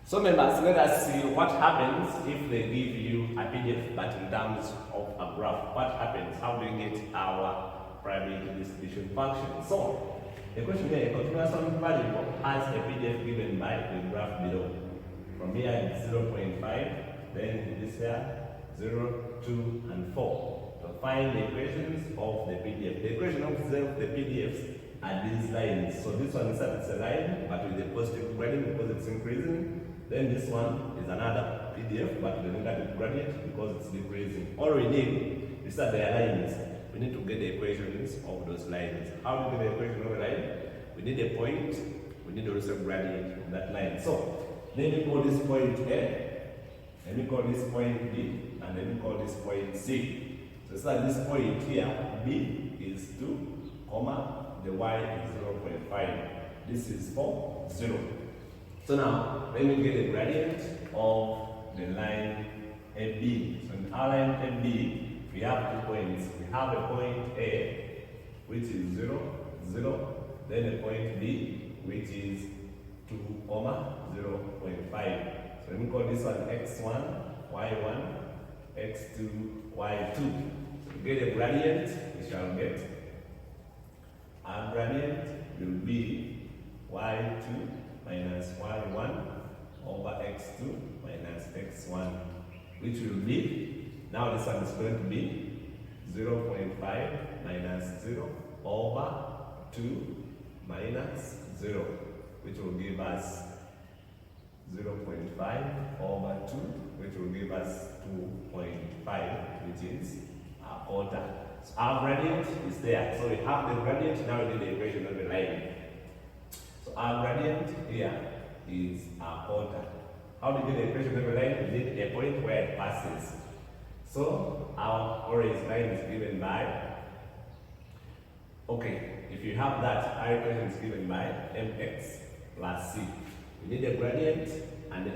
So members, let us see what happens if they give you a PDF but in terms of a graph. What happens? How do you get our probability distribution function? So, the question here, a continuous sum variable has a PDF given by the graph below. From here it's 0.5, then this here 0, 2, and 4. To find the equations of the PDF. The equation of the PDFs are these lines. So this one is a line, but with a positive gradient because it's increasing. Then this one is another PDF, but with a negative gradient because it's decreasing. All we need is that they are lines. We need to get the equations of those lines. How do we get the equation of a line? We need a point, we need also gradient of that line. So let me call this point A, let me call this point B, and let me call this point C. So it's like this point here, B is 2, comma, the Y is 0.5. This is 4, 0. So now, let me get the gradient of the line AB. So in our line AB, we have 2 points. We have a point A, which is 0, 0. Then a point B, which is 2, 0.5. So let me call this one x1, y1, x2, y2. So to get a gradient, we shall get our gradient will be y2 minus y1 over x2 minus x1, which will be, now this one is going to be 0.5 minus 0 over 2 minus 0, which will give us 0.5 over 2, which will give us 2.5, which is a quarter. So our gradient is there. So we have the gradient, now we need the equation of the line. So our gradient here is a quarter. How do you get the equation of the line? We need a point where it passes. So our orange line is given by, okay, if you have that, our equation is given by mx plus c. We need a gradient and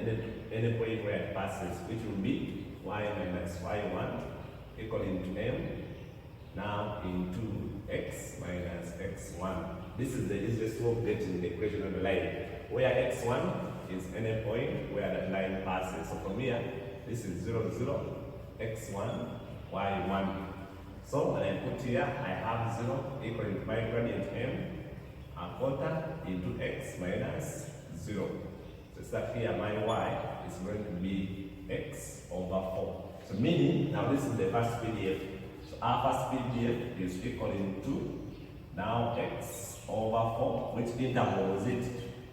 any point where it passes, which will be y minus y1 equal to m, now into x minus x1. This is the easiest way of getting the equation of the line, where x1 is any point where that line passes. So from here, this is 0, 0, x1, y1. So when I put here, I have 0 equal to my gradient m, a quarter into x minus 0. So it's that here my y is going to be x over 4. So meaning, now this is the first PDF. So our first PDF is equal to now x over 4. Which interval was it?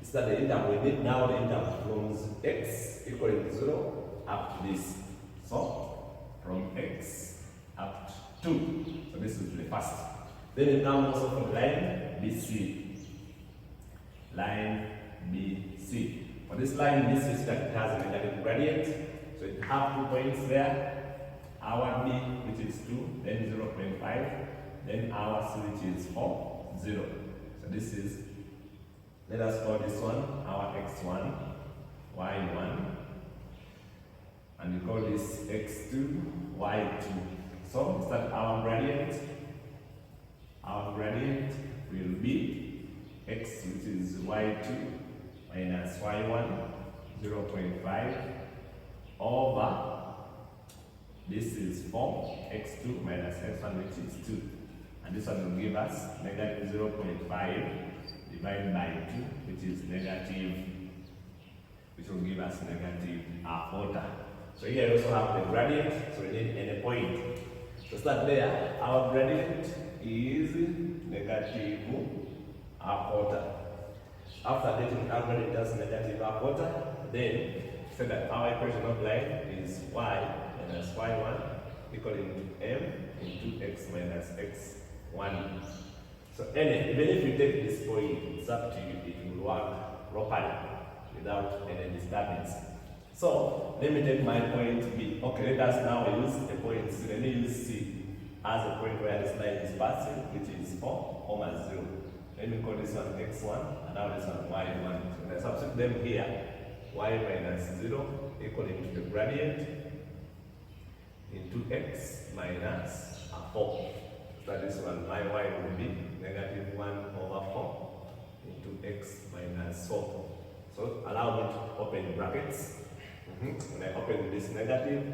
It's that the interval we need now, the interval from x equal to 0 up to this. So from x up to 2. So this is the first. Then it comes also from line BC. Line BC. For this line BC, that it has a negative gradient. So it have 2 points there. Our B, which is 2, then 0.5, then our C, which is 4, 0. So this is, let us call this one our x1, y1, and we call this x2, y2. So it's that our gradient will be x, which is y2 minus y1, 0.5 over, this is 4, x2 minus x1, which is 2. And this one will give us negative 0.5 divided by 2, which is negative, which will give us negative a quarter. So here we also have the gradient, so we need any point. To start there, our gradient is negative a quarter. After getting our gradient as negative a quarter, then say that our equation of line is y minus y1 equal to m into x minus x1. So even if you take this point, it's up to you, it will work properly without any disturbance. So let me take my point B. Okay, let us now use a point C. Let me use C as a point where this line is passing, which is 4, 0. Let me call this one x1 and now this one y1. So when I substitute them here, y minus 0 equal to the gradient into x minus 4. So this one, my y will be negative 1 over 4 into x minus 4. So allow me to open brackets. When I open this negative,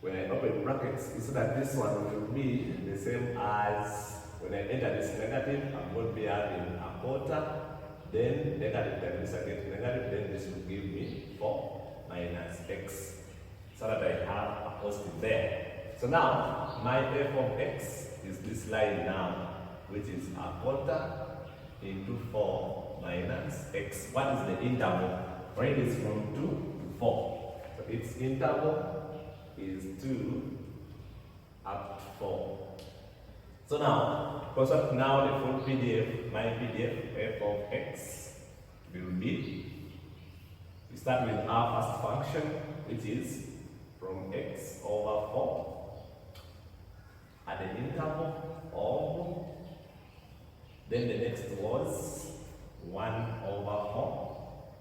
when I open brackets, it's so that this one will be the same as when I enter this negative, I'm going to be having a quarter, then negative times this again negative, then this will give me 4 minus x, so that I have a positive there. So now, my f of x is this line now, which is a quarter into 4 minus x. What is the interval? For it is from 2 to 4. So its interval is 2 up to 4. So now, because of now the full PDF, my PDF f of x will be, we start with our first function, which is from x over 4 at the interval of, then the next was 1 over 4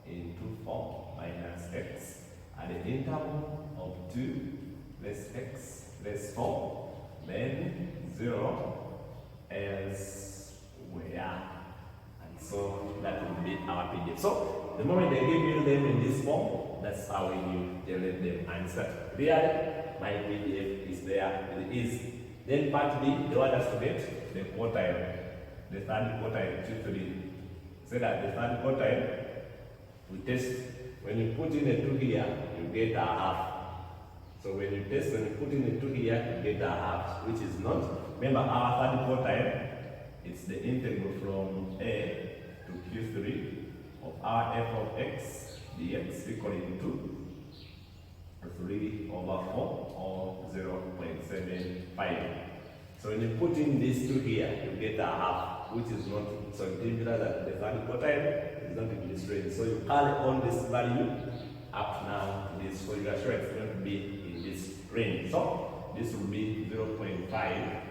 into 4 minus x at the interval of 2 less x less 4, then 0 elsewhere. And so that will be our PDF. So the moment they give you them in this form, that's how you generate them. And so really, my PDF is there. It is. Then part B, they want us to get the quartile, the third quartile, 2, 3. So that the third quartile, we test. When you put in a 2 here, you get a half. So when you test, when you put in a 2 here, you get a half, which is not. Remember, our third quartile, it's the integral from A to Q3 of our f of x dx equaling to 3 over 4 or 0.75. So when you put in these 2 here, you get a half, which is not, so it means that the third quartile is not in this range. So you carry on this value up now to this, so you are sure it's going to be in this range. So this will be 0.5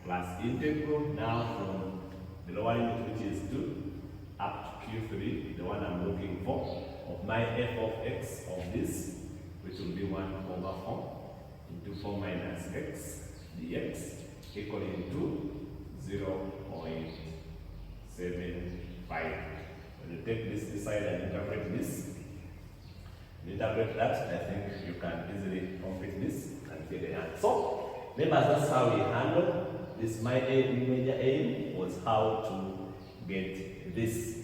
plus integral now from the lower limit, which is 2, up to Q3, the one I'm looking for, of my f of x of this, which will be 1 over 4 into 4 minus x dx equaling to 0.75. When you take this side and interpret this, interpret that, I think you can easily complete this and get the answer. So, remember, that's how we handle this. My major aim was how to get this.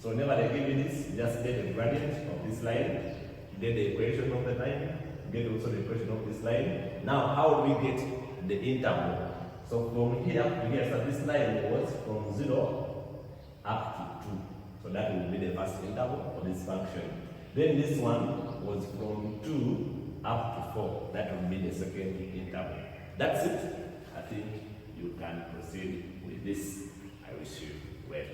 So whenever they give you this, just get the gradient of this line, get the equation of the line, get also the equation of this line. Now, how do we get the interval? So from here to here, so this line was from 0 up to 2. So that will be the first interval for this function. Then this one was from 2 up to 4. That will be the second interval. That's it. I think you can proceed with this. I wish you well.